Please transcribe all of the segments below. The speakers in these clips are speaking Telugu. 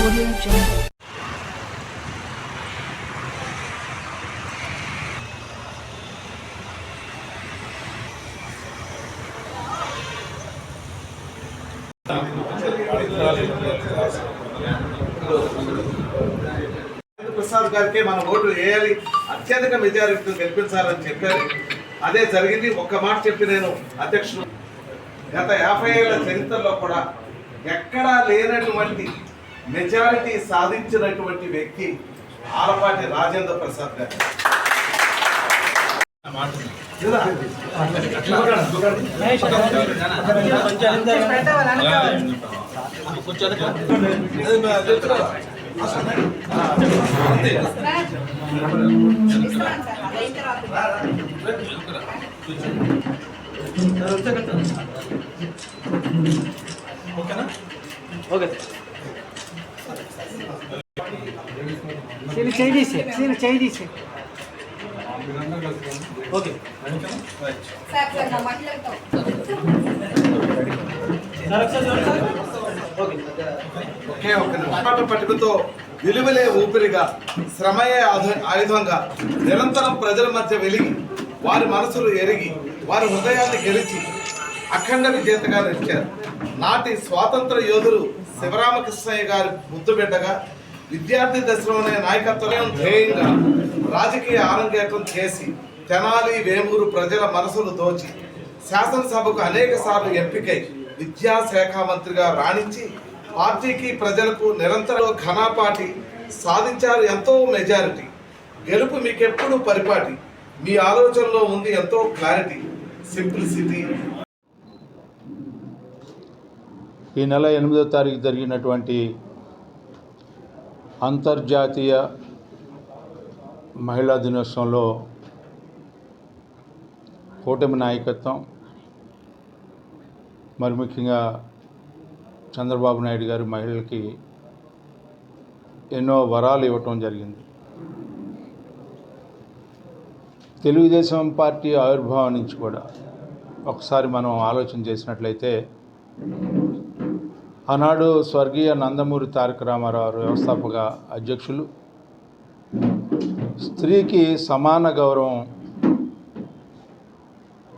Audio Jungle. ప్రసాద్ గారికి మన ఓటు వేయాలి, అత్యధిక మెజారిటీతో గెలిపించాలని చెప్పారు. అదే జరిగింది. ఒక్క మాట చెప్పి నేను అధ్యక్షుడు, గత 50 ఏళ్ల చరిత్రలో కూడా ఎక్కడా లేనటువంటి మెజారిటీ సాధించినటువంటి వ్యక్తి ఆలపాటి రాజేంద్ర ప్రసాద్ గారు. చేయి ఓకే ఒకే ఒక నిష్పాట పట్టుకతో విలువలే ఊపిరిగా, శ్రమయే ఆయుధంగా నిరంతరం ప్రజల మధ్య వెలిగి, వారి మనసులు ఎరిగి, వారి హృదయాన్ని గెలిచి అఖండ విజేతగా నిలిచారు. నాటి స్వాతంత్ర యోధులు శివరామకృష్ణయ్య గారి ముద్దుబిడ్డగా, విద్యార్థి దశలోనే నాయకత్వం ధ్యేయంగా రాజకీయ ఆరంగేట్రం చేసి తెనాలి వేమూరు ప్రజల మనసులు దోచి శాసనసభకు అనేక సార్లు ఎంపికై విద్యాశాఖ మంత్రిగా రాణించి పార్టీకి ప్రజలకు నిరంతరం ఘనపాటి సాధించారు. ఎంతో మెజారిటీ. గెలుపు మీకెప్పుడు పరిపాటి, మీ ఆలోచనలో ఉంది ఎంతో క్లారిటీ, సింప్లిసిటీ. ఈ నెల 8వ తారీఖు జరిగినటువంటి అంతర్జాతీయ మహిళా దినోత్సవంలో కూటమి నాయకత్వం, మరి ముఖ్యంగా చంద్రబాబు నాయుడు గారు మహిళలకి ఎన్నో వరాలు ఇవ్వటం జరిగింది. తెలుగుదేశం పార్టీ ఆవిర్భావం నుంచి కూడా ఒకసారి మనం ఆలోచన చేసినట్లయితే, ఆనాడు స్వర్గీయ నందమూరి తారక రామారావు వ్యవస్థాపక అధ్యక్షులు స్త్రీకి సమాన గౌరవం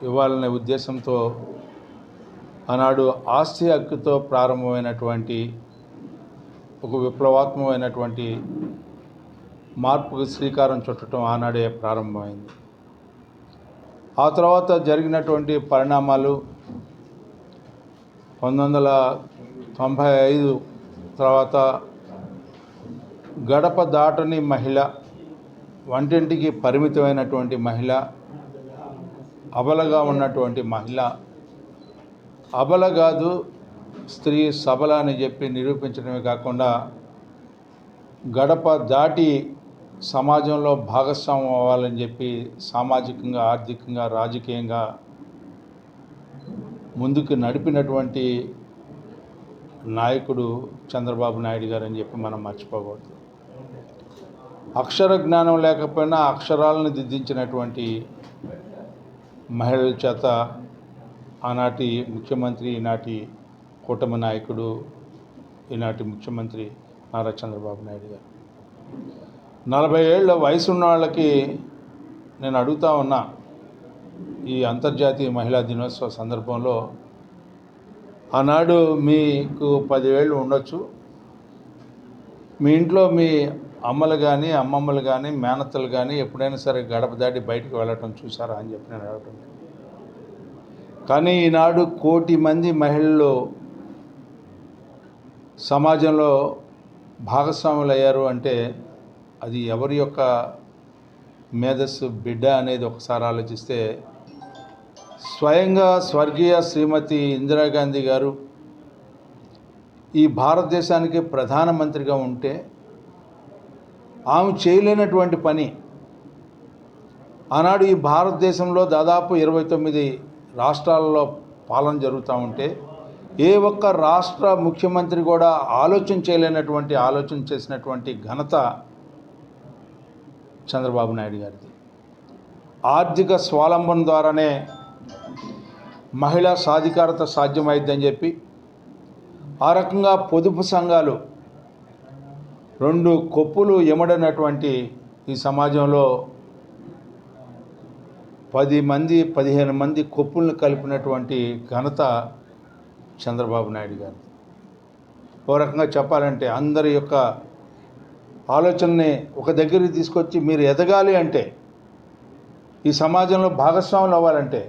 ఇవ్వాలనే ఉద్దేశంతో ఆనాడు ఆస్తి హక్కుతో ప్రారంభమైనటువంటి ఒక విప్లవాత్మకమైనటువంటి మార్పుకు శ్రీకారం చుట్టడం ఆనాడే ప్రారంభమైంది. ఆ తర్వాత జరిగినటువంటి పరిణామాలు 1995 తర్వాత గడప దాటని మహిళ, వంటింటికి పరిమితమైనటువంటి మహిళ, అబలగా ఉన్నటువంటి మహిళ, అబల కాదు స్త్రీ సబల అని చెప్పి నిరూపించడమే కాకుండా గడప దాటి సమాజంలో భాగస్వామ్యం అవ్వాలని చెప్పి సామాజికంగా, ఆర్థికంగా, రాజకీయంగా ముందుకు నడిపినటువంటి నాయకుడు చంద్రబాబు నాయుడు గారు అని చెప్పి మనం మర్చిపోకూడదు. అక్షర జ్ఞానం లేకపోయినా అక్షరాలను దిద్దించినటువంటి మహిళల చేత ఆనాటి ముఖ్యమంత్రి, ఈనాటి కూటమి నాయకుడు, ఈనాటి ముఖ్యమంత్రి నారా చంద్రబాబు నాయుడు గారు. 40 ఏళ్ల వయసు ఉన్న వాళ్ళకి నేను అడుగుతా ఉన్నా, ఈ అంతర్జాతీయ మహిళా దినోత్సవ సందర్భంలో, ఆనాడు మీకు 10 ఏళ్ళు ఉండొచ్చు, మీ ఇంట్లో మీ అమ్మలు కానీ, అమ్మమ్మలు కానీ, మేనత్తలు కానీ ఎప్పుడైనా సరే గడప దాటి బయటకు వెళ్ళటం చూసారా అని చెప్పి నేను అడగటం. కానీ ఈనాడు 1 కోటి మంది మహిళలు సమాజంలో భాగస్వాములు అయ్యారు అంటే అది ఎవరి యొక్క మేధస్సు, బిడ్డ అనేది ఒకసారి ఆలోచిస్తే, స్వయంగా స్వర్గీయ శ్రీమతి ఇందిరాగాంధీ గారు ఈ భారతదేశానికి ప్రధానమంత్రిగా ఉంటే ఆమె చేయలేనటువంటి పని, ఆనాడు ఈ భారతదేశంలో దాదాపు 29 రాష్ట్రాలలో పాలన జరుగుతూ ఉంటే ఏ ఒక్క రాష్ట్ర ముఖ్యమంత్రి కూడా ఆలోచన చేసినటువంటి ఘనత చంద్రబాబు నాయుడు గారిది. ఆర్థిక స్వావలంబన ద్వారానే మహిళా సాధికారత సాధ్యమైందని చెప్పి ఆ రకంగా పొదుపు సంఘాలు రెండు కొప్పులు ఎమడనటువంటి ఈ సమాజంలో 10 మంది 15 మంది కొప్పులను కలిపినటువంటి ఘనత చంద్రబాబు నాయుడు గారు. ఓ రకంగా చెప్పాలంటే అందరి యొక్క ఆలోచనని ఒక దగ్గరికి తీసుకొచ్చి మీరు ఎదగాలి అంటే, ఈ సమాజంలో భాగస్వాములు అవ్వాలంటే,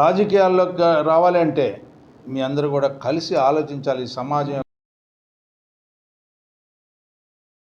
రాజకీయాల్లోకి రావాలి అంటే మీ అందరూ కూడా కలిసి ఆలోచించాలి. ఈ సమాజం